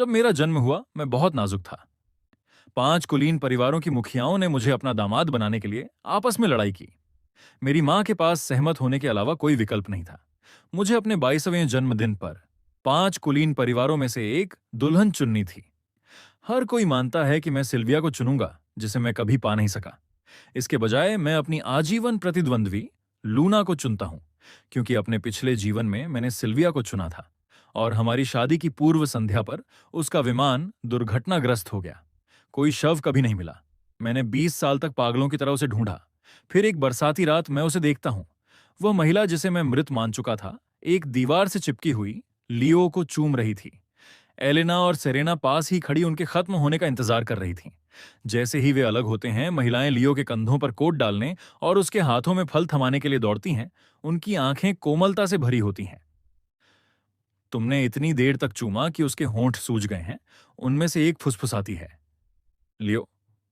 जब मेरा जन्म हुआ मैं बहुत नाजुक था। 5 कुलीन परिवारों की मुखियाओं ने मुझे अपना दामाद बनाने के लिए आपस में लड़ाई की। मेरी मां के पास सहमत होने के अलावा कोई विकल्प नहीं था। मुझे अपने 22वें जन्मदिन पर 5 कुलीन परिवारों में से एक दुल्हन चुननी थी। हर कोई मानता है कि मैं सिल्विया को चुनूंगा, जिसे मैं कभी पा नहीं सका। इसके बजाय मैं अपनी आजीवन प्रतिद्वंद्वी लूना को चुनता हूं, क्योंकि अपने पिछले जीवन में मैंने सिल्विया को चुना था और हमारी शादी की पूर्व संध्या पर उसका विमान दुर्घटनाग्रस्त हो गया। कोई शव कभी नहीं मिला। मैंने 20 साल तक पागलों की तरह उसे ढूंढा। फिर एक बरसाती रात मैं उसे देखता हूं। वह महिला जिसे मैं मृत मान चुका था, एक दीवार से चिपकी हुई लियो को चूम रही थी। एलेना और सेरेना पास ही खड़ी उनके खत्म होने का इंतजार कर रही थीं। जैसे ही वे अलग होते हैं, महिलाएं लियो के कंधों पर कोट डालने और उसके हाथों में फल थमाने के लिए दौड़ती हैं। उनकी आंखें कोमलता से भरी होती हैं। तुमने इतनी देर तक चूमा कि उसके होंठ सूज गए हैं। उनमें से एक फुसफुसाती है, लियो,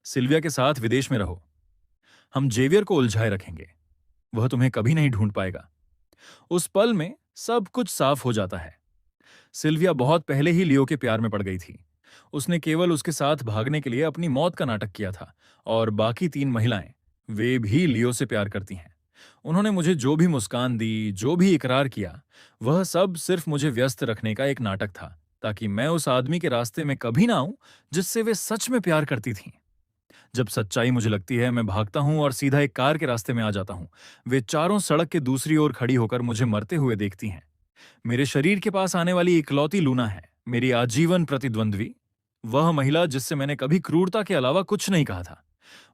सिल्विया के साथ विदेश में रहो। हम जेवियर को उलझाए रखेंगे। वह तुम्हें कभी नहीं ढूंढ पाएगा। उस पल में सब कुछ साफ हो जाता है। सिल्विया बहुत पहले ही लियो के प्यार में पड़ गई थी। उसने केवल उसके साथ भागने के लिए अपनी मौत का नाटक किया था। और बाकी 3 महिलाएं, वे भी लियो से प्यार करती हैं। उन्होंने मुझे जो भी मुस्कान दी, जो भी इकरार किया, वह सब सिर्फ मुझे व्यस्त रखने का एक नाटक था, ताकि मैं उस आदमी के रास्ते में कभी ना आऊं जिससे वे सच में प्यार करती थीं। जब सच्चाई मुझे लगती है, मैं भागता हूं और सीधा एक कार के रास्ते में आ जाता हूं। वे चारों सड़क के दूसरी ओर खड़ी होकर मुझे मरते हुए देखती हैं। मेरे शरीर के पास आने वाली इकलौती लूना है, मेरी आजीवन प्रतिद्वंद्वी, वह महिला जिससे मैंने कभी क्रूरता के अलावा कुछ नहीं कहा था।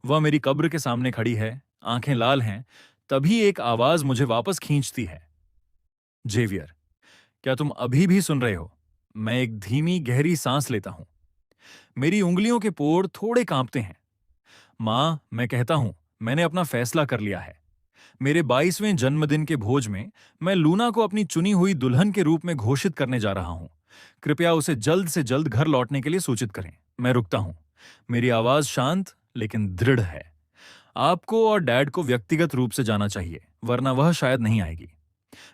वह मेरी कब्र के सामने खड़ी है, आंखें लाल हैं। तभी एक आवाज मुझे वापस खींचती है, जेवियर, क्या तुम अभी भी सुन रहे हो? मैं एक धीमी गहरी सांस लेता हूं। मेरी उंगलियों के पोर थोड़े कांपते हैं। मां, मैं कहता हूं, मैंने अपना फैसला कर लिया है। मेरे 22वें जन्मदिन के भोज में मैं लूना को अपनी चुनी हुई दुल्हन के रूप में घोषित करने जा रहा हूं। कृपया उसे जल्द से जल्द घर लौटने के लिए सूचित करें। मैं रुकता हूं। मेरी आवाज शांत लेकिन दृढ़ है। आपको और डैड को व्यक्तिगत रूप से जाना चाहिए, वरना वह शायद नहीं आएगी।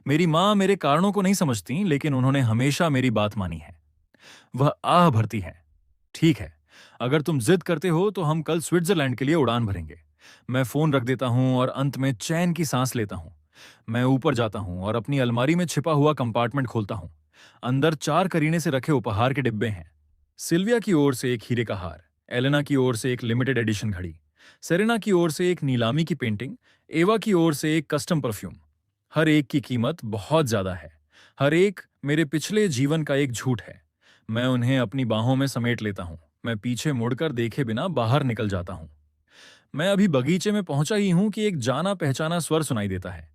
मेरी मां मेरे कारणों को नहीं समझती, लेकिन उन्होंने हमेशा मेरी बात मानी है। वह आह भरती है, ठीक है, अगर तुम जिद करते हो तो हम कल स्विट्जरलैंड के लिए उड़ान भरेंगे। मैं फोन रख देता हूं और अंत में चैन की सांस लेता हूं। मैं ऊपर जाता हूं और अपनी अलमारी में छिपा हुआ कंपार्टमेंट खोलता हूं। अंदर 4 करीने से रखे उपहार के डिब्बे हैं। सिल्विया की ओर से एक हीरे का हार, एलेना की ओर से एक लिमिटेड एडिशन घड़ी, सेरेना की ओर से एक नीलामी की पेंटिंग, एवा की ओर से एक कस्टम परफ्यूम। हर एक की कीमत बहुत ज्यादा है। हर एक मेरे पिछले जीवन का एक झूठ है। मैं उन्हें अपनी बाहों में समेट लेता हूं। मैं पीछे मुड़कर देखे बिना बाहर निकल जाता हूं। मैं अभी बगीचे में पहुंचा ही हूं कि एक जाना पहचाना स्वर सुनाई देता है।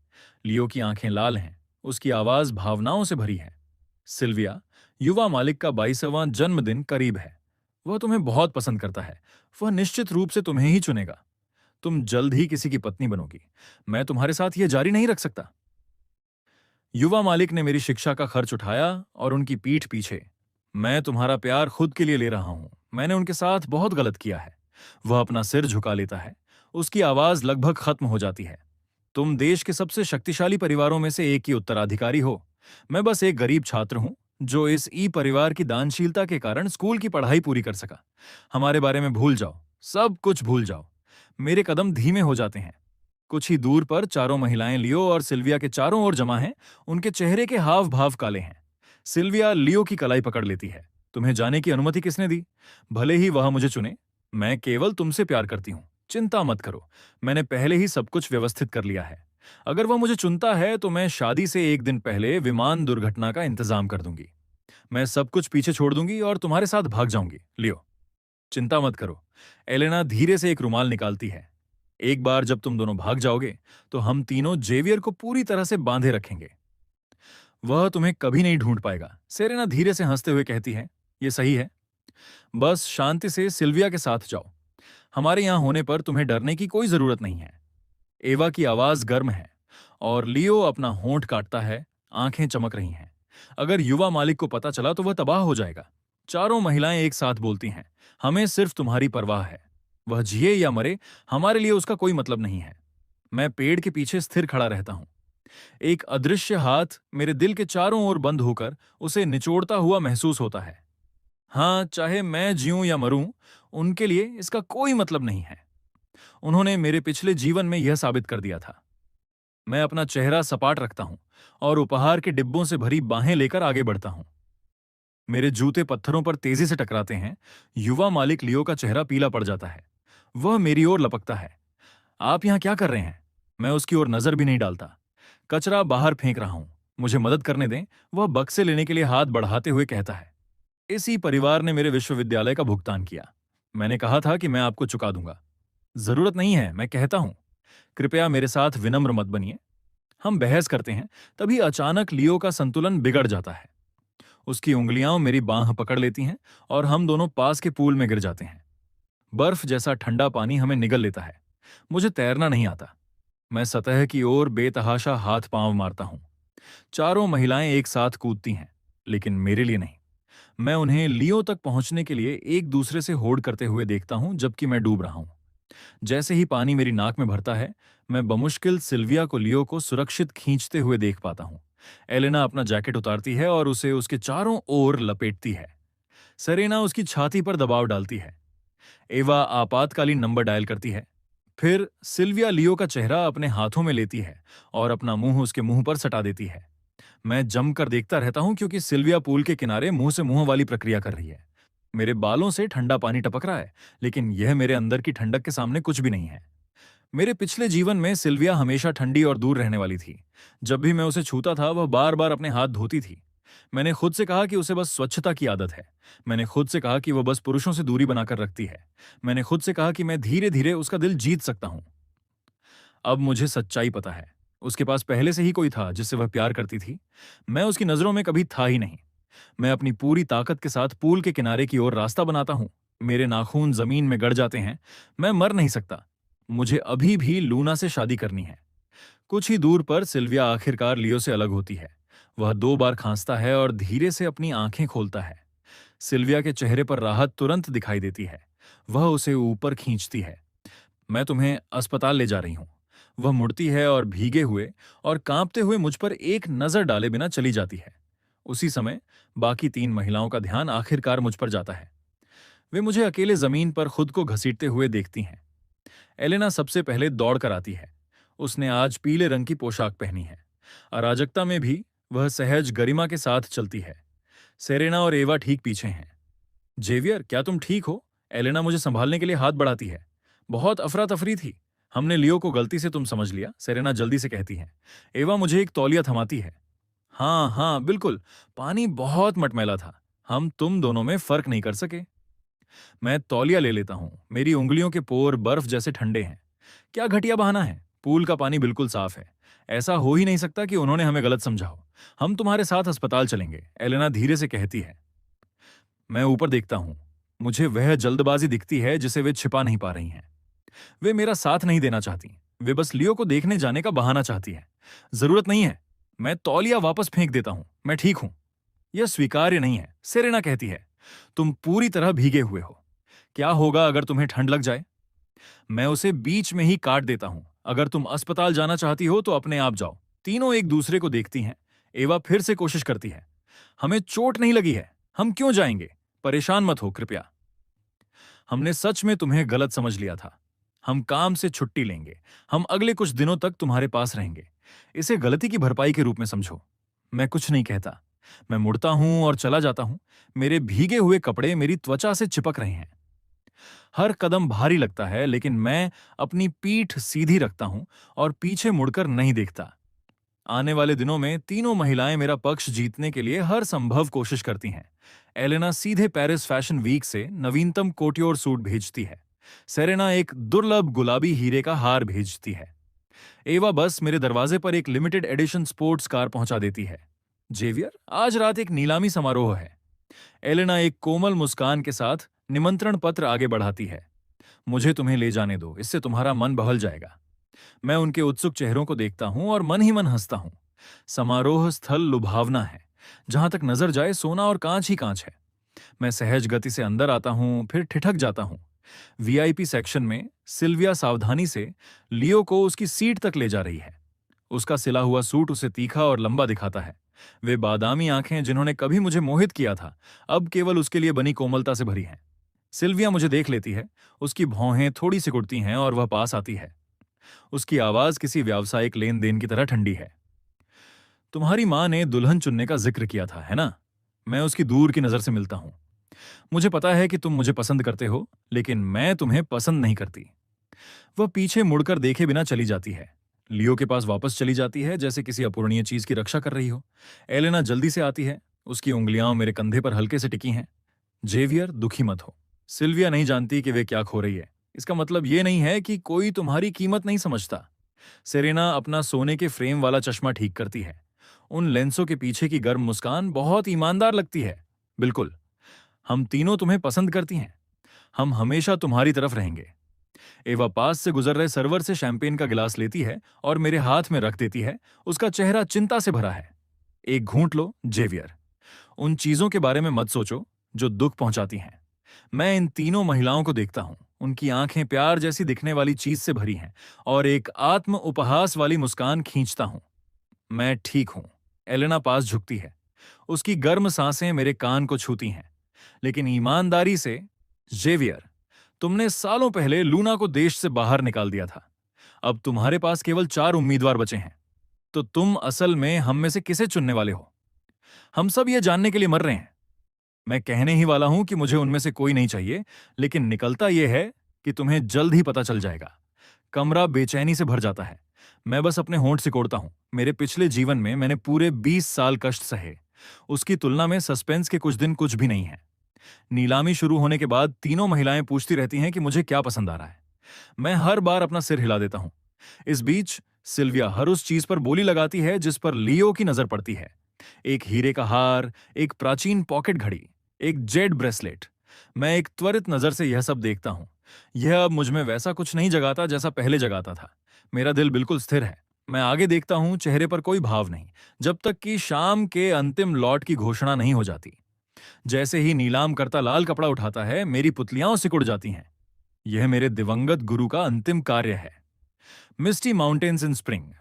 लियो की आंखें लाल हैं। उसकी आवाज भावनाओं से भरी है। सिल्विया, युवा मालिक का 22वां जन्मदिन करीब है। वह तुम्हें बहुत पसंद करता है। वह निश्चित रूप से तुम्हें ही चुनेगा। तुम जल्द ही किसी की पत्नी बनोगी। मैं तुम्हारे साथ यह जारी नहीं रख सकता। युवा मालिक ने मेरी शिक्षा का खर्च उठाया और उनकी पीठ पीछे, मैं तुम्हारा प्यार खुद के लिए ले रहा हूं। मैंने उनके साथ बहुत गलत किया है। वह अपना सिर झुका लेता है। उसकी आवाज लगभग खत्म हो जाती है। तुम देश के सबसे शक्तिशाली परिवारों में से एक की उत्तराधिकारी हो। मैं बस एक गरीब छात्र हूं, जो इस ई परिवार की दानशीलता के कारण स्कूल की पढ़ाई पूरी कर सका। हमारे बारे में भूल जाओ, सब कुछ भूल जाओ। मेरे कदम धीमे हो जाते हैं। कुछ ही दूर पर चारों महिलाएं लियो और सिल्विया के चारों ओर जमा हैं। उनके चेहरे के हाव भाव काले हैं। सिल्विया लियो की कलाई पकड़ लेती है। तुम्हें जाने की अनुमति किसने दी? भले ही वह मुझे चुने, मैं केवल तुमसे प्यार करती हूं। चिंता मत करो, मैंने पहले ही सब कुछ व्यवस्थित कर लिया है। अगर वह मुझे चुनता है तो मैं शादी से एक दिन पहले विमान दुर्घटना का इंतजाम कर दूंगी। मैं सब कुछ पीछे छोड़ दूंगी और तुम्हारे साथ भाग जाऊंगी। लियो, चिंता मत करो। एलेना धीरे से एक रुमाल निकालती है। एक बार जब तुम दोनों भाग जाओगे तो हम तीनों जेवियर को पूरी तरह से बांधे रखेंगे। वह तुम्हें कभी नहीं ढूंढ पाएगा। सेरेना धीरे से हंसते हुए कहती है, यह सही है। बस शांति से सिल्विया के साथ जाओ। हमारे यहां होने पर तुम्हें डरने की कोई जरूरत नहीं है। एवा की आवाज गर्म है और लियो अपना होंठ काटता है। आंखें चमक रही हैं। अगर युवा मालिक को पता चला तो वह तबाह हो जाएगा। चारों महिलाएं एक साथ बोलती हैं, हमें सिर्फ तुम्हारी परवाह है। वह जिए या मरे, हमारे लिए उसका कोई मतलब नहीं है। मैं पेड़ के पीछे स्थिर खड़ा रहता हूं। एक अदृश्य हाथ मेरे दिल के चारों ओर बंद होकर उसे निचोड़ता हुआ महसूस होता है। हाँ, चाहे मैं जीऊं या मरूं, उनके लिए इसका कोई मतलब नहीं है। उन्होंने मेरे पिछले जीवन में यह साबित कर दिया था। मैं अपना चेहरा सपाट रखता हूं और उपहार के डिब्बों से भरी बाहें लेकर आगे बढ़ता हूं। मेरे जूते पत्थरों पर तेजी से टकराते हैं। युवा मालिक लियो का चेहरा पीला पड़ जाता है। वह मेरी ओर लपकता है। आप यहां क्या कर रहे हैं? मैं उसकी ओर नजर भी नहीं डालता। कचरा बाहर फेंक रहा हूं। मुझे मदद करने दें। वह बक्से लेने के लिए हाथ बढ़ाते हुए कहता है। इसी परिवार ने मेरे विश्वविद्यालय का भुगतान किया। मैंने कहा था कि मैं आपको चुका दूंगा। जरूरत नहीं है, मैं कहता हूं। कृपया मेरे साथ विनम्र मत बनिए। हम बहस करते हैं, तभी अचानक लियो का संतुलन बिगड़ जाता है। उसकी उंगलियां मेरी बांह पकड़ लेती हैं और हम दोनों पास के पूल में गिर जाते हैं। बर्फ जैसा ठंडा पानी हमें निगल लेता है। मुझे तैरना नहीं आता। मैं सतह की ओर बेतहाशा हाथ पांव मारता हूं। चारों महिलाएं एक साथ कूदती हैं, लेकिन मेरे लिए नहीं। मैं उन्हें लियो तक पहुंचने के लिए एक दूसरे से होड़ करते हुए देखता हूं, जबकि मैं डूब रहा हूं। जैसे ही पानी मेरी नाक में भरता है, मैं बमुश्किल सिल्विया को लियो को सुरक्षित खींचते हुए देख पाता हूं। एलेना अपना जैकेट उतारती है और उसे उसके चारों ओर लपेटती है। सेरेना उसकी छाती पर दबाव डालती है। एवा आपातकालीन नंबर डायल करती है। फिर सिल्विया लियो का चेहरा अपने हाथों में लेती है और अपना मुंह उसके मुंह पर सटा देती है। मैं जमकर देखता रहता हूं, क्योंकि सिल्विया पूल के किनारे मुंह से मुंह वाली प्रक्रिया कर रही है। मेरे बालों से ठंडा पानी टपक रहा है, लेकिन यह मेरे अंदर की ठंडक के सामने कुछ भी नहीं है। मेरे पिछले जीवन में सिल्विया हमेशा ठंडी और दूर रहने वाली थी। जब भी मैं उसे छूता था, वह बार बार अपने हाथ धोती थी। मैंने खुद से कहा कि उसे बस स्वच्छता की आदत है। मैंने खुद से कहा कि वह बस पुरुषों से दूरी बनाकर रखती है। मैंने खुद से कहा कि मैं धीरे धीरे उसका दिल जीत सकता हूं। अब मुझे सच्चाई पता है। उसके पास पहले से ही कोई था जिससे वह प्यार करती थी। मैं उसकी नजरों में कभी था ही नहीं। मैं अपनी पूरी ताकत के साथ पूल के किनारे की ओर रास्ता बनाता हूं। मेरे नाखून जमीन में गड़ जाते हैं। मैं मर नहीं सकता। मुझे अभी भी लूना से शादी करनी है। कुछ ही दूर पर सिल्विया आखिरकार लियो से अलग होती है। वह 2 बार खांसता है और धीरे से अपनी आंखें खोलता है। सिल्विया के चेहरे पर राहत तुरंत दिखाई देती है। वह उसे ऊपर खींचती है। मैं तुम्हें अस्पताल ले जा रही हूं। वह मुड़ती है और भीगे हुए और कांपते हुए मुझ पर एक नजर डाले बिना चली जाती है। उसी समय बाकी 3 महिलाओं का ध्यान आखिरकार मुझ पर जाता है। वे मुझे अकेले जमीन पर खुद को घसीटते हुए देखती हैं। एलेना सबसे पहले दौड़ कर आती है। उसने आज पीले रंग की पोशाक पहनी है। अराजकता में भी वह सहज गरिमा के साथ चलती है। सेरेना और एवा ठीक पीछे हैं। जेवियर, क्या तुम ठीक हो? एलेना मुझे संभालने के लिए हाथ बढ़ाती है। बहुत अफरा तफरी थी। हमने लियो को गलती से तुम समझ लिया, सेरेना जल्दी से कहती है। एवा मुझे एक तौलिया थमाती है। हाँ हाँ बिल्कुल, पानी बहुत मटमैला था। हम तुम दोनों में फर्क नहीं कर सके। मैं तौलिया ले लेता हूं। मेरी उंगलियों के पोर बर्फ जैसे ठंडे हैं। क्या घटिया बहाना है। पूल का पानी बिल्कुल साफ है। ऐसा हो ही नहीं सकता कि उन्होंने हमें गलत समझा हो। हम तुम्हारे साथ अस्पताल चलेंगे, एलेना धीरे से कहती है। मैं ऊपर देखता हूं। मुझे वह जल्दबाजी दिखती है जिसे वे छिपा नहीं पा रही हैं। वे मेरा साथ नहीं देना चाहती। वे बस लियो को देखने जाने का बहाना चाहती है। जरूरत नहीं है। मैं तौलिया वापस फेंक देता हूं। मैं ठीक हूं। यह स्वीकार्य नहीं है, सेरेना कहती है। तुम पूरी तरह भीगे हुए हो। क्या होगा अगर तुम्हें ठंड लग जाए? मैं उसे बीच में ही काट देता हूं। अगर तुम अस्पताल जाना चाहती हो तो अपने आप जाओ। तीनों एक दूसरे को देखती हैं। एवा फिर से कोशिश करती है। हमें चोट नहीं लगी है। हम क्यों जाएंगे? परेशान मत हो कृपया। हमने सच में तुम्हें गलत समझ लिया था। हम काम से छुट्टी लेंगे। हम अगले कुछ दिनों तक तुम्हारे पास रहेंगे। इसे गलती की भरपाई के रूप में समझो। मैं कुछ नहीं कहता। मैं मुड़ता हूं और चला जाता हूं। मेरे भीगे हुए कपड़े मेरी त्वचा से चिपक रहे हैं। हर कदम भारी लगता है, लेकिन मैं अपनी पीठ सीधी रखता हूं और पीछे मुड़कर नहीं देखता। आने वाले दिनों में तीनों महिलाएं मेरा पक्ष जीतने के लिए हर संभव कोशिश करती हैं। एलेना सीधे पेरिस फैशन वीक से नवीनतम कोटियोर सूट भेजती है। सेरेना एक दुर्लभ गुलाबी हीरे का हार भेजती है। एवा बस मेरे दरवाजे पर एक लिमिटेड एडिशन स्पोर्ट्स कार पहुंचा देती है। जेवियर, आज रात एक नीलामी समारोह है। एलेना एक कोमल मुस्कान के साथ निमंत्रण पत्र आगे बढ़ाती है। मुझे तुम्हें ले जाने दो, इससे तुम्हारा मन बहल जाएगा। मैं उनके उत्सुक चेहरों को देखता हूं और मन ही मन हंसता हूं। समारोह स्थल लुभावना है। जहां तक नजर जाए सोना और कांच ही कांच है। मैं सहज गति से अंदर आता हूं, फिर ठिठक जाता हूं। वीआईपी सेक्शन में सिल्विया सावधानी से लियो को उसकी सीट तक ले जा रही है। उसका सिला हुआ सूट उसे तीखा और लंबा दिखाता है। वे बादामी आंखें जिन्होंने कभी मुझे मोहित किया था, अब केवल उसके लिए बनी कोमलता से भरी हैं। सिल्विया मुझे देख लेती है, उसकी भौहें थोड़ी सिकुड़ती हैं और वह पास आती है। उसकी आवाज किसी व्यावसायिक लेन देन की तरह ठंडी है। तुम्हारी माँ ने दुल्हन चुनने का जिक्र किया था, है ना? मैं उसकी दूर की नजर से मिलता हूं। मुझे पता है कि तुम मुझे पसंद करते हो, लेकिन मैं तुम्हें पसंद नहीं करती। वह पीछे मुड़कर देखे बिना चली जाती है। लियो के पास वापस चली जाती है, जैसे किसी अपूरणीय चीज की रक्षा कर रही हो। एलेना जल्दी से आती है, उसकी उंगलियां मेरे कंधे पर हल्के से टिकी हैं। जेवियर, दुखी मत हो। सिल्विया नहीं जानती कि वे क्या खो रही है। इसका मतलब ये नहीं है कि कोई तुम्हारी कीमत नहीं समझता। सेरेना अपना सोने के फ्रेम वाला चश्मा ठीक करती है। उन लेंसों के पीछे की गर्म मुस्कान बहुत ईमानदार लगती है। बिल्कुल, हम तीनों तुम्हें पसंद करती हैं। हम हमेशा तुम्हारी तरफ रहेंगे। एवा पास से गुजर रहे सर्वर से शैंपेन का गिलास लेती है और मेरे हाथ में रख देती है। उसका चेहरा चिंता से भरा है। एक घूंट लो, जेवियर। उन चीजों के बारे में मत सोचो जो दुख पहुंचाती हैं। मैं इन तीनों महिलाओं को देखता हूं। उनकी आंखें प्यार जैसी दिखने वाली चीज से भरी हैं और एक आत्म उपहास वाली मुस्कान खींचता हूं। मैं ठीक हूं। एलेना पास झुकती है। उसकी गर्म सांसें मेरे कान को छूती हैं। लेकिन ईमानदारी से, जेवियर, तुमने सालों पहले लूना को देश से बाहर निकाल दिया था। अब तुम्हारे पास केवल 4 उम्मीदवार बचे हैं। तो तुम असल में हम में से किसे चुनने वाले हो? हम सब यह जानने के लिए मर रहे हैं। मैं कहने ही वाला हूं कि मुझे उनमें से कोई नहीं चाहिए, लेकिन निकलता यह है कि तुम्हें जल्द ही पता चल जाएगा। कमरा बेचैनी से भर जाता है। मैं बस अपने होंठ सिकोड़ता हूं। मेरे पिछले जीवन में मैंने पूरे 20 साल कष्ट सहे। उसकी तुलना में सस्पेंस के कुछ दिन कुछ भी नहीं है। नीलामी शुरू होने के बाद तीनों महिलाएं पूछती रहती हैं कि मुझे क्या पसंद आ रहा है। मैं हर बार अपना सिर हिला देता हूं। इस बीच सिल्विया हर उस चीज पर बोली लगाती है जिस पर लियो की नजर पड़ती है। एक हीरे का हार, एक प्राचीन पॉकेट घड़ी, एक जेड ब्रेसलेट। मैं एक त्वरित नजर से यह सब देखता हूं। यह अब मुझ में वैसा कुछ नहीं जगाता जैसा पहले जगाता था। मेरा दिल बिल्कुल स्थिर है। मैं आगे देखता हूं, चेहरे पर कोई भाव नहीं, जब तक कि शाम के अंतिम लॉट की घोषणा नहीं हो जाती। जैसे ही नीलाम करता लाल कपड़ा उठाता है, मेरी पुतलियां सिकुड़ जाती हैं। यह मेरे दिवंगत गुरु का अंतिम कार्य है। मिस्टी माउंटेन्स इन स्प्रिंग।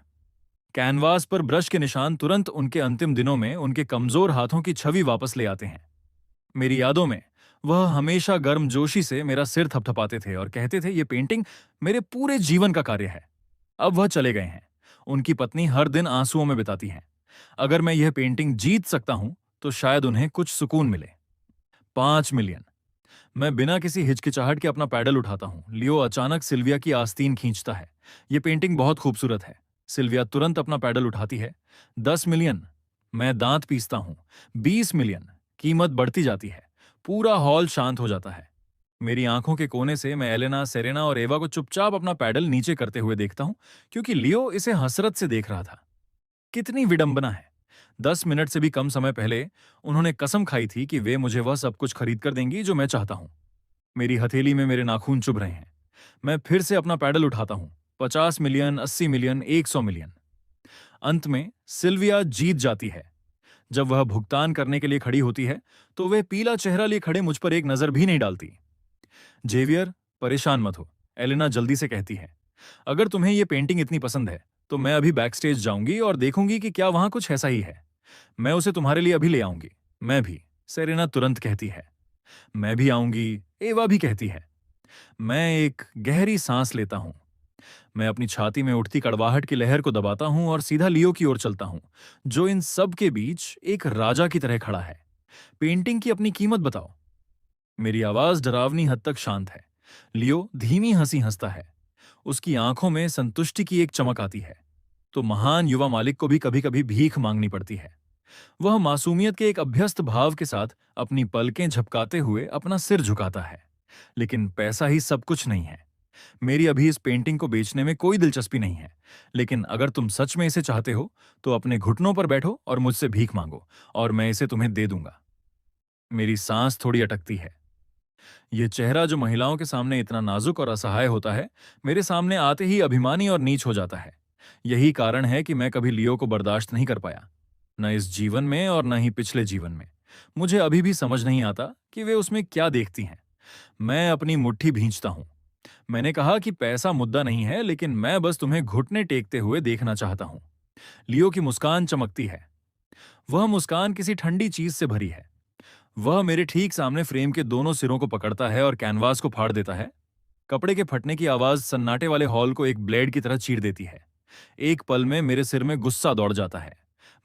कैनवास पर ब्रश के निशान तुरंत उनके अंतिम दिनों में उनके कमजोर हाथों की छवि वापस ले आते हैं। मेरी यादों में वह हमेशा गर्मजोशी से मेरा सिर थपथपाते थे और कहते थे, यह पेंटिंग मेरे पूरे जीवन का कार्य है। अब वह चले गए हैं। उनकी पत्नी हर दिन आंसुओं में बिताती हैं। अगर मैं यह पेंटिंग जीत सकता हूं तो शायद उन्हें कुछ सुकून मिले। 5 मिलियन। मैं बिना किसी हिचकिचाहट के अपना पैडल उठाता हूं। लियो अचानक सिल्विया की आस्तीन खींचता है। यह पेंटिंग बहुत खूबसूरत है। सिल्विया तुरंत अपना पैडल उठाती है। 10 मिलियन। मैं दांत पीसता हूं। 20 मिलियन। कीमत बढ़ती जाती है। पूरा हॉल शांत हो जाता है। मेरी आंखों के कोने से मैं एलेना, सेरेना और एवा को चुपचाप अपना पैडल नीचे करते हुए देखता हूं, क्योंकि लियो इसे हसरत से देख रहा था। कितनी विडंबना है। 10 मिनट से भी कम समय पहले उन्होंने कसम खाई थी कि वे मुझे वह सब कुछ खरीद कर देंगी जो मैं चाहता हूं। मेरी हथेली में मेरे नाखून चुभ रहे हैं। मैं फिर से अपना पैडल उठाता हूं। 50 मिलियन, 80 मिलियन, 100 मिलियन। अंत में सिल्विया जीत जाती है। जब वह भुगतान करने के लिए खड़ी होती है तो वे पीला चेहरा लिए खड़े मुझ पर एक नजर भी नहीं डालती। जेवियर, परेशान मत हो, एलेना जल्दी से कहती है। अगर तुम्हें यह पेंटिंग इतनी पसंद है तो मैं अभी बैकस्टेज जाऊंगी और देखूंगी कि क्या वहां कुछ ऐसा ही है। मैं उसे तुम्हारे लिए अभी ले आऊंगी। मैं भी, सेरेना तुरंत कहती है। मैं भी आऊंगी, एवा भी कहती है। मैं एक गहरी सांस लेता हूं। मैं अपनी छाती में उठती कड़वाहट की लहर को दबाता हूं और सीधा लियो की ओर चलता हूं, जो इन सब के बीच एक राजा की तरह खड़ा है। पेंटिंग की अपनी कीमत बताओ। मेरी आवाज डरावनी हद तक शांत है। लियो धीमी हंसी हंसता है। उसकी आंखों में संतुष्टि की एक चमक आती है। तो महान युवा मालिक को भी कभी कभी भीख मांगनी पड़ती है। वह मासूमियत के एक अभ्यस्त भाव के साथ अपनी पलकें झपकाते हुए अपना सिर झुकाता है। लेकिन पैसा ही सब कुछ नहीं है। मेरी अभी इस पेंटिंग को बेचने में कोई दिलचस्पी नहीं है। लेकिन अगर तुम सच में इसे चाहते हो तो अपने घुटनों पर बैठो और मुझसे भीख मांगो, और मैं इसे तुम्हें दे दूंगा। मेरी सांस थोड़ी अटकती है। यह चेहरा जो महिलाओं के सामने इतना नाजुक और असहाय होता है, मेरे सामने आते ही अभिमानी और नीच हो जाता है। यही कारण है कि मैं कभी लियो को बर्दाश्त नहीं कर पाया, न इस जीवन में और न ही पिछले जीवन में। मुझे अभी भी समझ नहीं आता कि वे उसमें क्या देखती हैं। मैं अपनी मुट्ठी भींचता हूं। मैंने कहा कि पैसा मुद्दा नहीं है, लेकिन मैं बस तुम्हें घुटने टेकते हुए देखना चाहता हूं। लियो की मुस्कान चमकती है। वह मुस्कान किसी ठंडी चीज से भरी है। वह मेरे ठीक सामने फ्रेम के दोनों सिरों को पकड़ता है और कैनवास को फाड़ देता है। कपड़े के फटने की आवाज सन्नाटे वाले हॉल को एक ब्लेड की तरह चीर देती है। एक पल में मेरे सिर में गुस्सा दौड़ जाता है।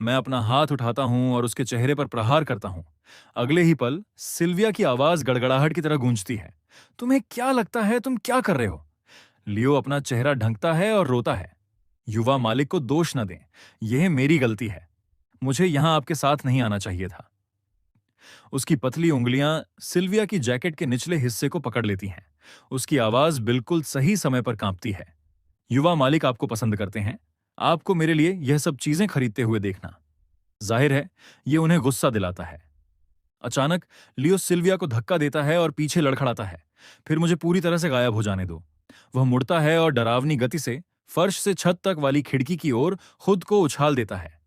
मैं अपना हाथ उठाता हूं और उसके चेहरे पर प्रहार करता हूं। अगले ही पल सिल्विया की आवाज गड़गड़ाहट की तरह गूंजती है। तुम्हें क्या लगता है तुम क्या कर रहे हो? लियो अपना चेहरा ढंकता है और रोता है। युवा मालिक को दोष न दें, यह मेरी गलती है। मुझे यहां आपके साथ नहीं आना चाहिए था। उसकी पतली उंगलियां सिल्विया की जैकेट के निचले हिस्से को पकड़ लेती हैं। उसकी आवाज बिल्कुल सही समय पर कांपती है। युवा मालिक आपको पसंद करते हैं। आपको मेरे लिए यह सब चीजें खरीदते हुए देखना, जाहिर है, यह उन्हें गुस्सा दिलाता है। अचानक लियो सिल्विया को धक्का देता है और पीछे लड़खड़ाता है। फिर मुझे पूरी तरह से गायब हो जाने दो। वह मुड़ता है और डरावनी गति से फर्श से छत तक वाली खिड़की की ओर खुद को उछाल देता है।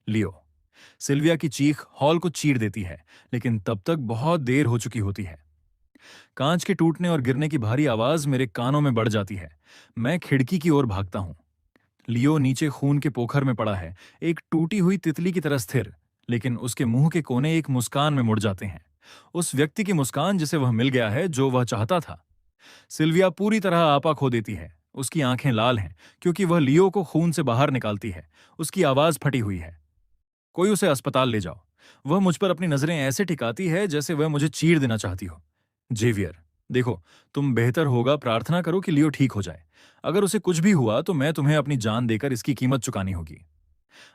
लियो। सिल्विया की चीख हॉल को चीर देती है, लेकिन तब तक बहुत देर हो चुकी होती है। कांच के टूटने और गिरने की भारी आवाज मेरे कानों में बढ़ जाती है। मैं खिड़की की ओर भागता हूं। लियो नीचे खून के पोखर में पड़ा है, एक टूटी हुई तितली की तरह स्थिर, लेकिन उसके मुंह के कोने एक मुस्कान में मुड़ जाते हैं। उस व्यक्ति की मुस्कान जिसे वह मिल गया है, जो वह चाहता था। सिल्विया पूरी तरह आपा खो देती है। उसकी आंखें लाल हैं, क्योंकि वह लियो को खून से बाहर निकालती है। उसकी आवाज फटी हुई है। कोई उसे अस्पताल ले जाओ। वह मुझ पर अपनी नजरें ऐसे टिकाती है जैसे वह मुझे चीर देना चाहती हो। जेवियर, देखो, तुम बेहतर होगा प्रार्थना करो कि लियो ठीक हो जाए। अगर उसे कुछ भी हुआ तो मैं तुम्हें अपनी जान देकर इसकी कीमत चुकानी होगी।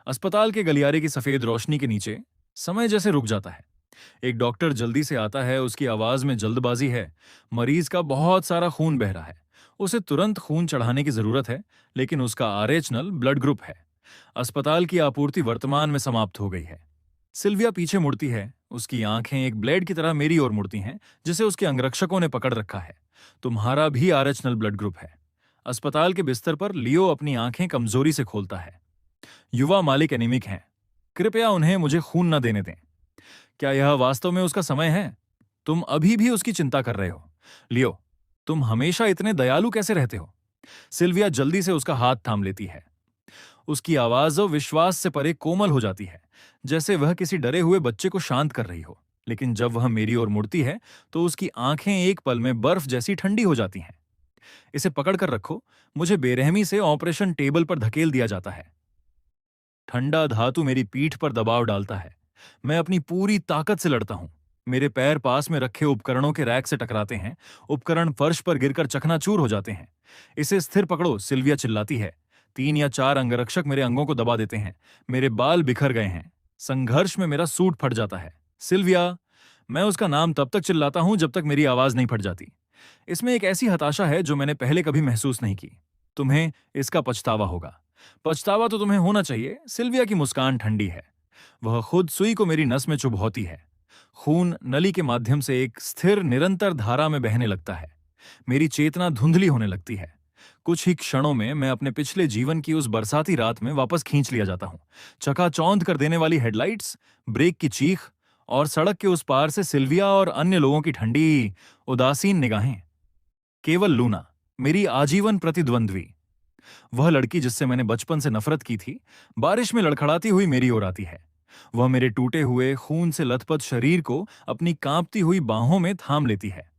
अस्पताल के गलियारे की सफेद रोशनी के नीचे समय जैसे रुक जाता है। एक डॉक्टर जल्दी से आता है, उसकी आवाज में जल्दबाजी है। मरीज का बहुत सारा खून बह रहा है। उसे तुरंत खून चढ़ाने की जरूरत है, लेकिन उसका आरएच नल ब्लड ग्रुप है। अस्पताल की आपूर्ति वर्तमान में समाप्त हो गई है। सिल्विया पीछे मुड़ती है। उसकी आंखें एक ब्लेड की तरह मेरी ओर मुड़ती हैं, जिसे उसके अंगरक्षकों ने पकड़ रखा है। तुम्हारा भी आरएच नल ब्लड ग्रुप है। अस्पताल के बिस्तर पर लियो अपनी आंखें कमजोरी से खोलता है। युवा मालिक एनीमिक हैं। कृपया उन्हें मुझे खून न देने दें। क्या यह वास्तव में उसका समय है? तुम अभी भी उसकी चिंता कर रहे हो? लियो, तुम हमेशा इतने दयालु कैसे रहते हो? सिल्विया जल्दी से उसका हाथ थाम लेती है। उसकी आवाज अब विश्वास से परे कोमल हो जाती है, जैसे वह किसी डरे हुए बच्चे को शांत कर रही हो। लेकिन जब वह मेरी ओर मुड़ती है, तो उसकी आंखें एक पल में बर्फ जैसी ठंडी हो जाती हैं। इसे पकड़ कर रखो। मुझे बेरहमी से ऑपरेशन टेबल पर धकेल दिया जाता है। ठंडा धातु मेरी पीठ पर दबाव डालता है। मैं अपनी पूरी ताकत से लड़ता हूं। मेरे पैर पास में रखे उपकरणों के रैक से टकराते हैं। उपकरण फर्श पर गिरकर चकनाचूर हो जाते हैं। इसे स्थिर पकड़ो, सिल्विया चिल्लाती है। 3 या 4 अंगरक्षक मेरे अंगों को दबा देते हैं। मेरे बाल बिखर गए हैं। संघर्ष में मेरा सूट फट जाता है। सिल्विया! मैं उसका नाम तब तक चिल्लाता हूं जब तक मेरी आवाज नहीं फट जाती। इसमें एक ऐसी हताशा है जो मैंने पहले कभी महसूस नहीं की। तुम्हें इसका पछतावा होगा। पछतावा तो तुम्हें होना चाहिए। सिल्विया की मुस्कान ठंडी है। वह खुद सुई को मेरी नस में चुभौती है। खून नली के माध्यम से एक स्थिर निरंतर धारा में बहने लगता है। मेरी चेतना धुंधली होने लगती है। कुछ ही क्षणों में मैं अपने पिछले जीवन की उस बरसाती रात में वापस खींच लिया जाता हूं। चकाचौंध कर देने वाली हेडलाइट्स, ब्रेक की चीख और सड़क के उस पार से सिल्विया और अन्य लोगों की ठंडी, उदासीन निगाहें। केवल लूना, मेरी आजीवन प्रतिद्वंद्वी, वह लड़की जिससे मैंने बचपन से नफरत की थी, बारिश में लड़खड़ाती हुई मेरी ओर आती है। वह मेरे टूटे हुए खून से लथपथ शरीर को अपनी कांपती हुई बाहों में थाम लेती है।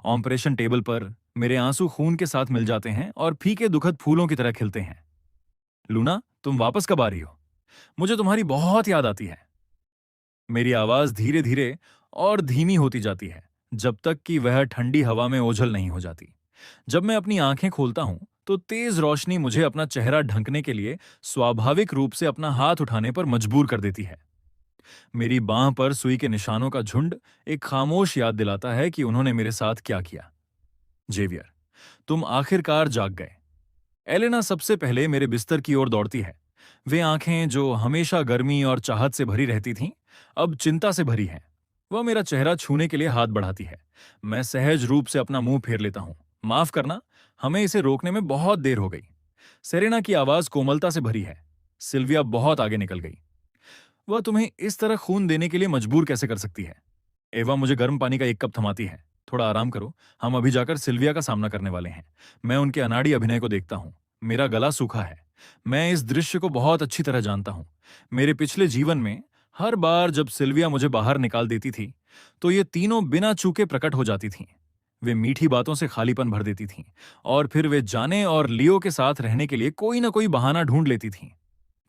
ऑपरेशन टेबल पर मेरे आंसू खून के साथ मिल जाते हैं और फीके दुखद फूलों की तरह खिलते हैं। लूना, तुम वापस कब आ रही हो? मुझे तुम्हारी बहुत याद आती है। मेरी आवाज धीरे धीरे और धीमी होती जाती है, जब तक कि वह ठंडी हवा में ओझल नहीं हो जाती। जब मैं अपनी आंखें खोलता हूं, तो तेज रोशनी मुझे अपना चेहरा ढंकने के लिए स्वाभाविक रूप से अपना हाथ उठाने पर मजबूर कर देती है। मेरी बांह पर सुई के निशानों का झुंड एक खामोश याद दिलाता है कि उन्होंने मेरे साथ क्या किया। जेवियर, तुम आखिरकार जाग गए। एलेना सबसे पहले मेरे बिस्तर की ओर दौड़ती है। वे आंखें जो हमेशा गर्मी और चाहत से भरी रहती थीं, अब चिंता से भरी हैं। वह मेरा चेहरा छूने के लिए हाथ बढ़ाती है। मैं सहज रूप से अपना मुंह फेर लेता हूं। माफ करना, हमें इसे रोकने में बहुत देर हो गई। सेरेना की आवाज कोमलता से भरी है। सिल्विया बहुत आगे निकल गई। वह तुम्हें इस तरह खून देने के लिए मजबूर कैसे कर सकती है? एवा मुझे गर्म पानी का एक कप थमाती है। थोड़ा आराम करो, हम अभी जाकर सिल्विया का सामना करने वाले हैं। मैं उनके अनाड़ी अभिनय को देखता हूं। मेरा गला सूखा है। मैं इस दृश्य को बहुत अच्छी तरह जानता हूं। मेरे पिछले जीवन में हर बार जब सिल्विया मुझे बाहर निकाल देती थी, तो ये तीनों बिना चूके प्रकट हो जाती थीं। वे मीठी बातों से खालीपन भर देती थीं और फिर वे जाने और लियो के साथ रहने के लिए कोई ना कोई बहाना ढूंढ लेती थीं।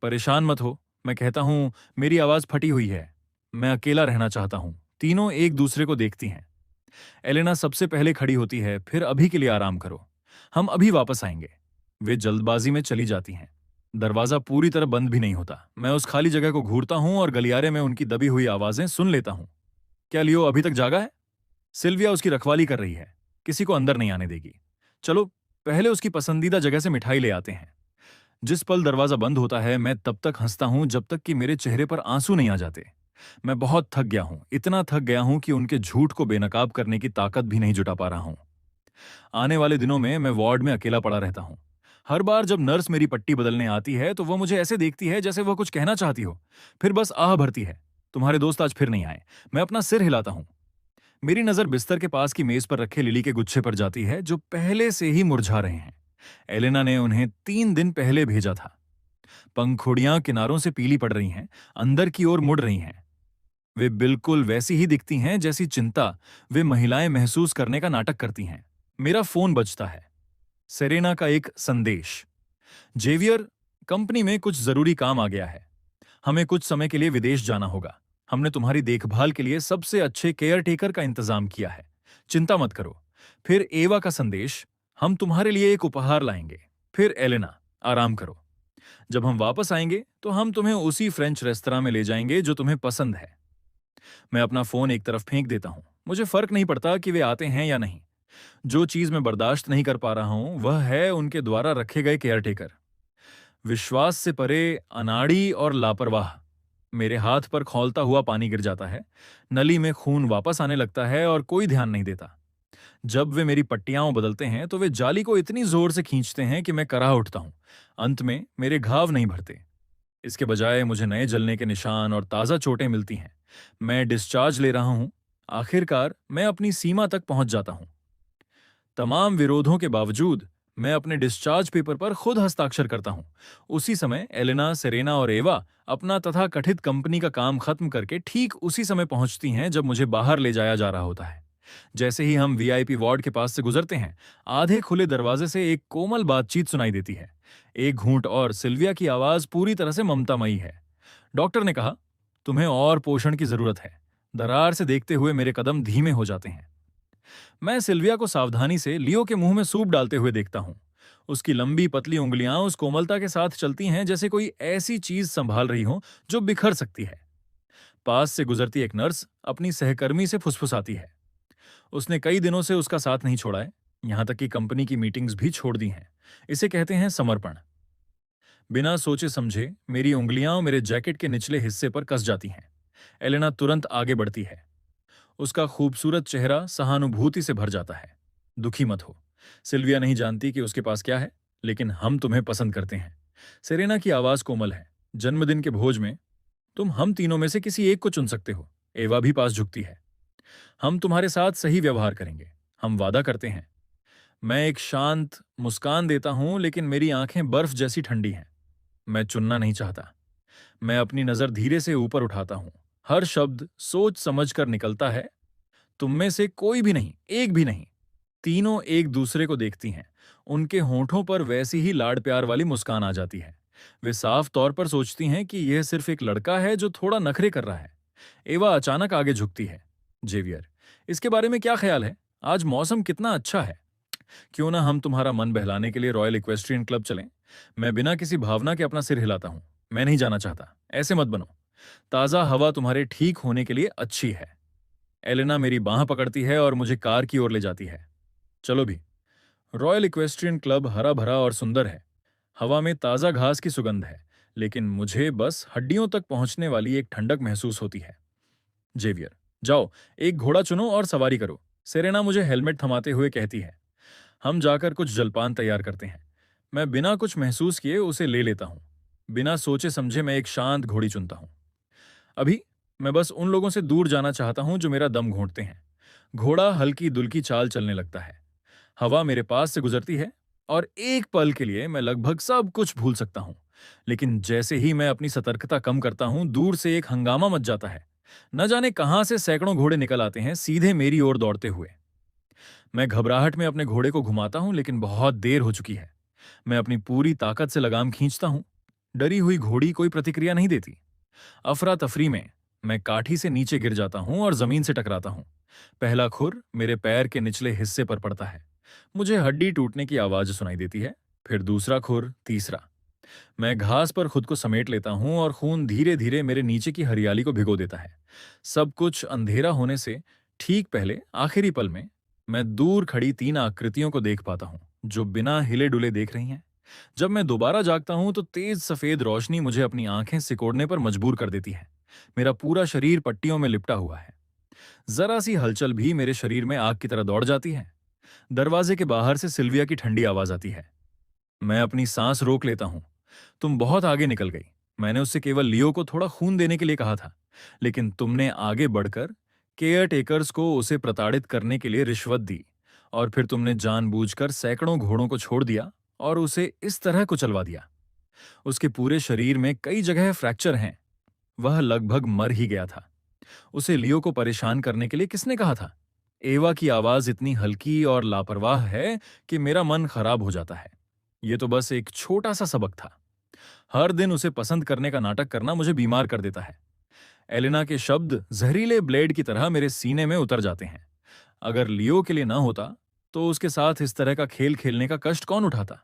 परेशान मत हो, मैं कहता हूं, मेरी आवाज फटी हुई है। मैं अकेला रहना चाहता हूं। तीनों एक दूसरे को देखती हैं। एलेना सबसे पहले खड़ी होती है, फिर अभी के लिए आराम करो। हम अभी वापस आएंगे। वे जल्दबाजी में चली जाती हैं। दरवाजा पूरी तरह बंद भी नहीं होता। मैं उस खाली जगह को घूरता हूं और गलियारे में उनकी दबी हुई आवाजें सुन लेता हूं। क्या लियो अभी तक जागा है? सिल्विया उसकी रखवाली कर रही है। किसी को अंदर नहीं आने देगी। चलो, पहले उसकी पसंदीदा जगह से मिठाई ले आते हैं। जिस पल दरवाजा बंद होता है, मैं तब तक हंसता हूं जब तक कि मेरे चेहरे पर आंसू नहीं आ जाते। मैं बहुत थक गया हूं, इतना थक गया हूं कि उनके झूठ को बेनकाब करने की ताकत भी नहीं जुटा पा रहा हूं। आने वाले दिनों में मैं वार्ड में अकेला पड़ा रहता हूं। हर बार जब नर्स मेरी पट्टी बदलने आती है तो वह मुझे ऐसे देखती है जैसे वह कुछ कहना चाहती हो, फिर बस आह भरती है, तुम्हारे दोस्त आज फिर नहीं आए। मैं अपना सिर हिलाता हूं। मेरी नजर बिस्तर के पास की मेज पर रखे लिली के गुच्छे पर जाती है, जो पहले से ही मुरझा रहे हैं। एलेना ने उन्हें 3 दिन पहले भेजा था। पंखुड़ियां किनारों से पीली पड़ रही हैं, अंदर की ओर मुड़ रही हैं। वे बिल्कुल वैसी ही दिखती हैं जैसी चिंता वे महिलाएं महसूस करने का नाटक करती हैं। मेरा फोन बजता है। सेरेना का एक संदेश। जेवियर, कंपनी में कुछ जरूरी काम आ गया है। हमें कुछ समय के लिए विदेश जाना होगा। हमने तुम्हारी देखभाल के लिए सबसे अच्छे केयर टेकर का इंतजाम किया है। चिंता मत करो। फिर एवा का संदेश। हम तुम्हारे लिए एक उपहार लाएंगे। फिर एलेना, आराम करो। जब हम वापस आएंगे तो हम तुम्हें उसी फ्रेंच रेस्तरां में ले जाएंगे जो तुम्हें पसंद है। मैं अपना फोन एक तरफ फेंक देता हूं। मुझे फर्क नहीं पड़ता कि वे आते हैं या नहीं। जो चीज मैं बर्दाश्त नहीं कर पा रहा हूं वह है उनके द्वारा रखे गए केयरटेकर। विश्वास से परे, अनाड़ी और लापरवाह। मेरे हाथ पर खौलता हुआ पानी गिर जाता है। नली में खून वापस आने लगता है और कोई ध्यान नहीं देता। जब वे मेरी पट्टियां बदलते हैं तो वे जाली को इतनी जोर से खींचते हैं कि मैं कराह उठता हूं। अंत में मेरे घाव नहीं भरते। इसके बजाय मुझे नए जलने के निशान और ताजा चोटें मिलती हैं। मैं डिस्चार्ज ले रहा हूं। आखिरकार मैं अपनी सीमा तक पहुंच जाता हूं। तमाम विरोधों के बावजूद मैं अपने डिस्चार्ज पेपर पर खुद हस्ताक्षर करता हूं। उसी समय एलेना, सेरेना और एवा अपना तथाकथित कंपनी का काम खत्म करके ठीक उसी समय पहुंचती हैं जब मुझे बाहर ले जाया जा रहा होता है। जैसे ही हम वीआईपी वार्ड के पास से गुजरते हैं, आधे खुले दरवाजे से एक कोमल बातचीत सुनाई देती है। एक घूंट और सिल्विया की आवाज पूरी तरह से ममतामयी है। डॉक्टर ने कहा, तुम्हें और पोषण की जरूरत है। दरार से देखते हुए मेरे कदम धीमे हो जाते हैं। मैं सिल्विया को सावधानी से लियो के मुंह में सूप डालते हुए देखता हूं। उसकी लंबी पतली उंगलियां उस कोमलता के साथ चलती हैं जैसे कोई ऐसी चीज संभाल रही हो जो बिखर सकती है। पास से गुजरती एक नर्स अपनी सहकर्मी से फुसफुसाती है। उसने कई दिनों से उसका साथ नहीं छोड़ा है, यहां तक कि कंपनी की मीटिंग्स भी छोड़ दी हैं। इसे कहते हैं समर्पण। बिना सोचे समझे मेरी उंगलियां मेरे जैकेट के निचले हिस्से पर कस जाती हैं। एलेना तुरंत आगे बढ़ती है। उसका खूबसूरत चेहरा सहानुभूति से भर जाता है। दुखी मत हो। सिल्विया नहीं जानती कि उसके पास क्या है, लेकिन हम तुम्हें पसंद करते हैं। सेरेना की आवाज कोमल है। जन्मदिन के भोज में तुम हम तीनों में से किसी एक को चुन सकते हो। एवा भी पास झुकती है। हम तुम्हारे साथ सही व्यवहार करेंगे, हम वादा करते हैं। मैं एक शांत मुस्कान देता हूं, लेकिन मेरी आंखें बर्फ जैसी ठंडी हैं। मैं चुनना नहीं चाहता। मैं अपनी नजर धीरे से ऊपर उठाता हूं। हर शब्द सोच समझ कर निकलता है। तुम में से कोई भी नहीं, एक भी नहीं। तीनों एक दूसरे को देखती हैं। उनके होंठों पर वैसी ही लाड़ प्यार वाली मुस्कान आ जाती है। वे साफ तौर पर सोचती हैं कि यह सिर्फ एक लड़का है जो थोड़ा नखरे कर रहा है। एवा अचानक आगे झुकती है। जेवियर, इसके बारे में क्या ख्याल है? आज मौसम कितना अच्छा है। क्यों ना हम तुम्हारा मन बहलाने के लिए रॉयल इक्वेस्ट्रियन क्लब चलें? मैं बिना किसी भावना के अपना सिर हिलाता हूं। मैं नहीं जाना चाहता। ऐसे मत बनो। ताजा हवा तुम्हारे ठीक होने के लिए अच्छी है। एलेना मेरी बांह पकड़ती है और मुझे कार की ओर ले जाती है। चलो भी। रॉयल इक्वेस्ट्रियन क्लब हरा भरा और सुंदर है। हवा में ताजा घास की सुगंध है, लेकिन मुझे बस हड्डियों तक पहुंचने वाली एक ठंडक महसूस होती है। जेवियर, जाओ, एक घोड़ा चुनो और सवारी करो। सेरेना मुझे हेलमेट थमाते हुए कहती है। हम जाकर कुछ जलपान तैयार करते हैं। मैं बिना कुछ महसूस किए उसे ले लेता हूं। बिना सोचे समझे मैं एक शांत घोड़ी चुनता हूं। अभी मैं बस उन लोगों से दूर जाना चाहता हूं जो मेरा दम घोंटते हैं। घोड़ा हल्की दुल्की चाल चलने लगता है। हवा मेरे पास से गुजरती है। और एक पल के लिए मैं लगभग सब कुछ भूल सकता हूं। लेकिन जैसे ही मैं अपनी सतर्कता कम करता हूं, दूर से एक हंगामा मच जाता है। न जाने कहां से सैकड़ों घोड़े निकल आते हैं, सीधे मेरी ओर दौड़ते हुए। मैं घबराहट में अपने घोड़े को घुमाता हूं, लेकिन बहुत देर हो चुकी है। मैं अपनी पूरी ताकत से लगाम खींचता हूं। डरी हुई घोड़ी कोई प्रतिक्रिया नहीं देती। अफरा तफरी में मैं काठी से नीचे गिर जाता हूं और जमीन से टकराता हूं। पहला खुर मेरे पैर के निचले हिस्से पर पड़ता है। मुझे हड्डी टूटने की आवाज सुनाई देती है। फिर दूसरा खुर, तीसरा। मैं घास पर खुद को समेट लेता हूं और खून धीरे धीरे मेरे नीचे की हरियाली को भिगो देता है। सब कुछ अंधेरा होने से ठीक पहले आखिरी पल में मैं दूर खड़ी तीन आकृतियों को देख पाता हूं, जो बिना हिले डुले देख रही हैं। जब मैं दोबारा जागता हूं तो तेज सफेद रोशनी मुझे अपनी आंखें सिकोड़ने पर मजबूर कर देती है। मेरा पूरा शरीर पट्टियों में लिपटा हुआ है। जरा सी हलचल भी मेरे शरीर में आग की तरह दौड़ जाती है। दरवाजे के बाहर से सिल्विया की ठंडी आवाज आती है। मैं अपनी सांस रोक लेता हूं। तुम बहुत आगे निकल गई। मैंने उससे केवल लियो को थोड़ा खून देने के लिए कहा था, लेकिन तुमने आगे बढ़कर केयर टेकर्स को उसे प्रताड़ित करने के लिए रिश्वत दी, और फिर तुमने जानबूझकर सैकड़ों घोड़ों को छोड़ दिया और उसे इस तरह कुचलवा दिया। उसके पूरे शरीर में कई जगह फ्रैक्चर हैं। वह लगभग मर ही गया था। उसे लियो को परेशान करने के लिए किसने कहा था? एवा की आवाज इतनी हल्की और लापरवाह है कि मेरा मन खराब हो जाता है। यह तो बस एक छोटा सा सबक था। हर दिन उसे पसंद करने का नाटक करना मुझे बीमार कर देता है। एलिना के शब्द जहरीले ब्लेड की तरह मेरे सीने में उतर जाते हैं। अगर लियो के लिए ना होता तो उसके साथ इस तरह का खेल खेलने का कष्ट कौन उठाता?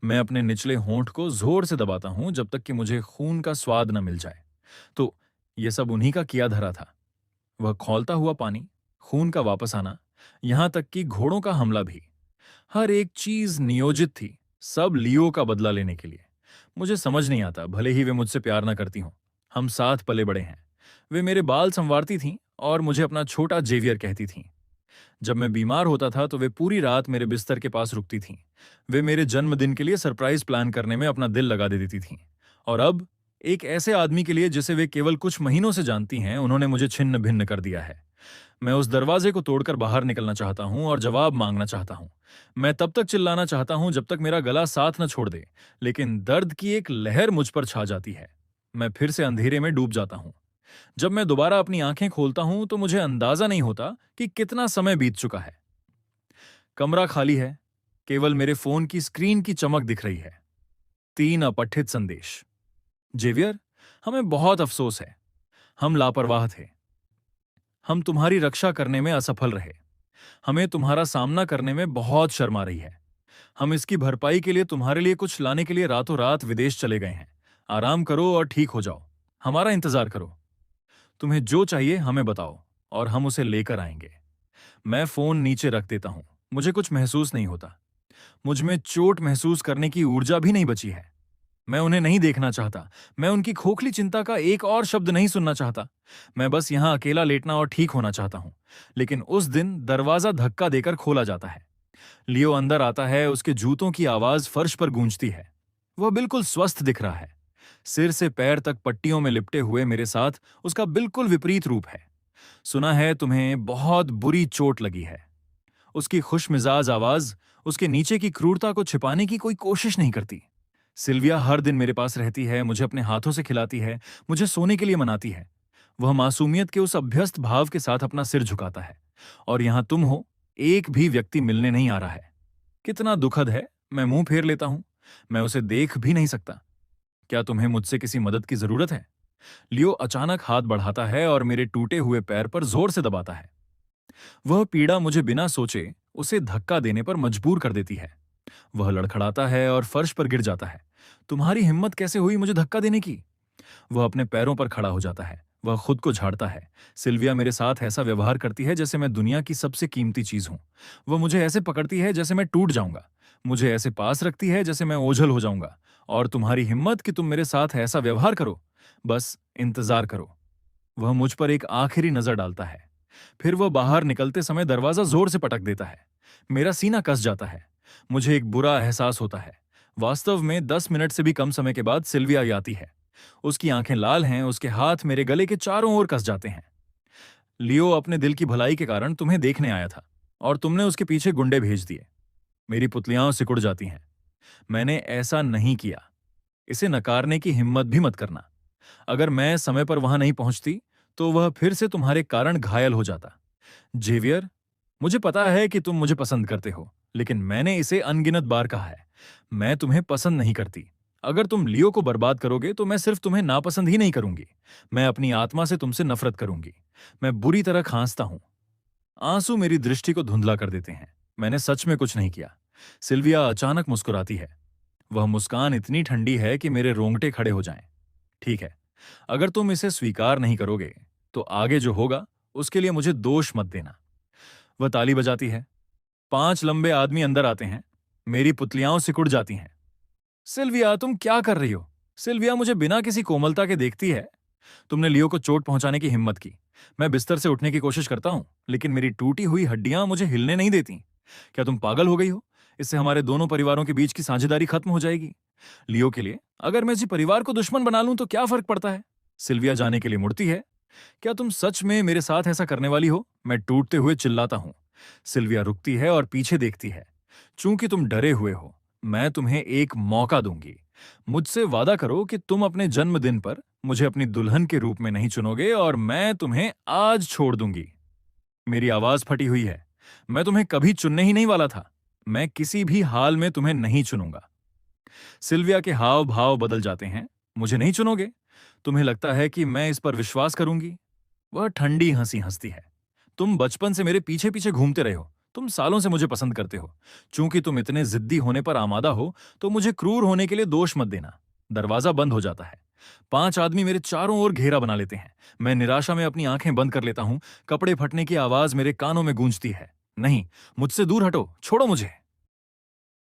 मैं अपने निचले होंठ को जोर से दबाता हूं जब तक कि मुझे खून का स्वाद न मिल जाए। तो यह सब उन्हीं का किया धरा था। वह खौलता हुआ पानी, खून का वापस आना, यहां तक कि घोड़ों का हमला भी। हर एक चीज नियोजित थी, सब लियो का बदला लेने के लिए। मुझे समझ नहीं आता, भले ही वे मुझसे प्यार ना करती हों। हम साथ पले बड़े हैं। वे मेरे बाल संवारती थीं और मुझे अपना छोटा जेवियर कहती थीं। जब मैं बीमार होता था तो वे पूरी रात मेरे बिस्तर के पास रुकती थीं। वे मेरे जन्मदिन के लिए सरप्राइज प्लान करने में अपना दिल लगा देती थीं। और अब एक ऐसे आदमी के लिए जिसे वे केवल कुछ महीनों से जानती हैं, उन्होंने मुझे छिन्न भिन्न कर दिया है। मैं उस दरवाजे को तोड़कर बाहर निकलना चाहता हूं और जवाब मांगना चाहता हूं। मैं तब तक चिल्लाना चाहता हूं जब तक मेरा गला साथ न छोड़ दे, लेकिन दर्द की एक लहर मुझ पर छा जाती है। मैं फिर से अंधेरे में डूब जाता हूं। जब मैं दोबारा अपनी आंखें खोलता हूं तो मुझे अंदाजा नहीं होता कि कितना समय बीत चुका है। कमरा खाली है। केवल मेरे फोन की स्क्रीन की चमक दिख रही है। 3 अपठित संदेश। जेवियर, हमें बहुत अफसोस है। हम लापरवाह थे। हम तुम्हारी रक्षा करने में असफल रहे। हमें तुम्हारा सामना करने में बहुत शर्म आ रही है। हम इसकी भरपाई के लिए तुम्हारे लिए कुछ लाने के लिए रातों रात विदेश चले गए हैं। आराम करो और ठीक हो जाओ। हमारा इंतजार करो। तुम्हें जो चाहिए हमें बताओ और हम उसे लेकर आएंगे। मैं फोन नीचे रख देता हूं। मुझे कुछ महसूस नहीं होता। मुझ में चोट महसूस करने की ऊर्जा भी नहीं बची है। मैं उन्हें नहीं देखना चाहता। मैं उनकी खोखली चिंता का एक और शब्द नहीं सुनना चाहता। मैं बस यहां अकेला लेटना और ठीक होना चाहता हूं। लेकिन उस दिन दरवाजा धक्का देकर खोला जाता है। लियो अंदर आता है। उसके जूतों की आवाज फर्श पर गूंजती है। वह बिल्कुल स्वस्थ दिख रहा है। सिर से पैर तक पट्टियों में लिपटे हुए मेरे साथ उसका बिल्कुल विपरीत रूप है। सुना है तुम्हें बहुत बुरी चोट लगी है। उसकी खुशमिजाज आवाज उसके नीचे की क्रूरता को छिपाने की कोई कोशिश नहीं करती। सिल्विया हर दिन मेरे पास रहती है, मुझे अपने हाथों से खिलाती है, मुझे सोने के लिए मनाती है। वह मासूमियत के उस अभ्यस्त भाव के साथ अपना सिर झुकाता है। और यहां तुम हो, एक भी व्यक्ति मिलने नहीं आ रहा है। कितना दुखद है। मैं मुंह फेर लेता हूं। मैं उसे देख भी नहीं सकता। क्या तुम्हें मुझसे किसी मदद की जरूरत है? लियो अचानक हाथ बढ़ाता है और मेरे टूटे हुए पैर पर जोर से दबाता है। वह पीड़ा मुझे बिना सोचे उसे धक्का देने पर मजबूर कर देती है। वह लड़खड़ाता है और फर्श पर गिर जाता है। तुम्हारी हिम्मत कैसे हुई मुझे धक्का देने की? वह अपने पैरों पर खड़ा हो जाता है। वह खुद को झाड़ता है। सिल्विया मेरे साथ ऐसा व्यवहार करती है जैसे मैं दुनिया की सबसे कीमती चीज हूं। वह मुझे ऐसे पकड़ती है जैसे मैं टूट जाऊंगा। मुझे ऐसे पास रखती है जैसे मैं ओझल हो जाऊंगा। और तुम्हारी हिम्मत कि तुम मेरे साथ ऐसा व्यवहार करो? बस इंतजार करो। वह मुझ पर एक आखिरी नजर डालता है। फिर वह बाहर निकलते समय दरवाजा जोर से पटक देता है। मेरा सीना कस जाता है। मुझे एक बुरा एहसास होता है। वास्तव में 10 मिनट से भी कम समय के बाद सिल्विया आती है। उसकी आंखें लाल हैं। उसके हाथ मेरे गले के चारों ओर कस जाते हैं। लियो अपने दिल की भलाई के कारण तुम्हें देखने आया था और तुमने उसके पीछे गुंडे भेज दिए। मेरी पुतलियां सिकुड़ जाती हैं। मैंने ऐसा नहीं किया। इसे नकारने की हिम्मत भी मत करना। अगर मैं समय पर वहां नहीं पहुंचती, तो वह फिर से तुम्हारे कारण घायल हो जाता। जेवियर, मुझे पता है कि तुम मुझे पसंद करते हो, लेकिन मैंने इसे अनगिनत बार कहा है। मैं तुम्हें पसंद नहीं करती। अगर तुम लियो को बर्बाद करोगे तो मैं सिर्फ तुम्हें नापसंद ही नहीं करूंगी, मैं अपनी आत्मा से तुमसे नफरत करूंगी। मैं बुरी तरह खांसता हूं। आंसू मेरी दृष्टि को धुंधला कर देते हैं। मैंने सच में कुछ नहीं किया। सिल्विया अचानक मुस्कुराती है। वह मुस्कान इतनी ठंडी है कि मेरे रोंगटे खड़े हो जाएं। ठीक है, अगर तुम इसे स्वीकार नहीं करोगे, तो आगे जो होगा उसके लिए मुझे दोष मत देना। वह ताली बजाती है। 5 लंबे आदमी अंदर आते हैं। मेरी पुतलियां सिकुड़ जाती हैं। सिल्विया, तुम क्या कर रही हो? सिल्विया मुझे बिना किसी कोमलता के देखती है। तुमने लियो को चोट पहुंचाने की हिम्मत की। मैं बिस्तर से उठने की कोशिश करता हूं, लेकिन मेरी टूटी हुई हड्डियां मुझे हिलने नहीं देती। क्या तुम पागल हो गई हो? इससे हमारे दोनों परिवारों के बीच की साझेदारी खत्म हो जाएगी। लियो के लिए अगर मैं इसी परिवार को दुश्मन बना लूं तो क्या फर्क पड़ता है? सिल्विया जाने के लिए मुड़ती है। क्या तुम सच में मेरे साथ ऐसा करने वाली हो? मैं टूटते हुए चिल्लाता हूं। सिल्विया रुकती है और पीछे देखती है। चूंकि तुम डरे हुए हो, मैं तुम्हें एक मौका दूंगी। मुझसे वादा करो कि तुम अपने जन्मदिन पर मुझे अपनी दुल्हन के रूप में नहीं चुनोगे और मैं तुम्हें आज छोड़ दूंगी। मेरी आवाज फटी हुई है। मैं तुम्हें कभी चुनने ही नहीं वाला था। मैं किसी भी हाल में तुम्हें नहीं चुनूंगा। सिल्विया के हाव भाव बदल जाते हैं। मुझे नहीं चुनोगे? तुम्हें लगता है कि मैं इस पर विश्वास करूंगी? वह ठंडी हंसी हंसती है। तुम बचपन से मेरे पीछे पीछे घूमते रहे हो। तुम सालों से मुझे पसंद करते हो। चूंकि तुम इतने जिद्दी होने पर आमादा हो, तो मुझे क्रूर होने के लिए दोष मत देना। दरवाजा बंद हो जाता है। 5 आदमी मेरे चारों ओर घेरा बना लेते हैं। मैं निराशा में अपनी आंखें बंद कर लेता हूं। कपड़े फटने की आवाज मेरे कानों में गूंजती है। नहीं, मुझसे दूर हटो, छोड़ो मुझे।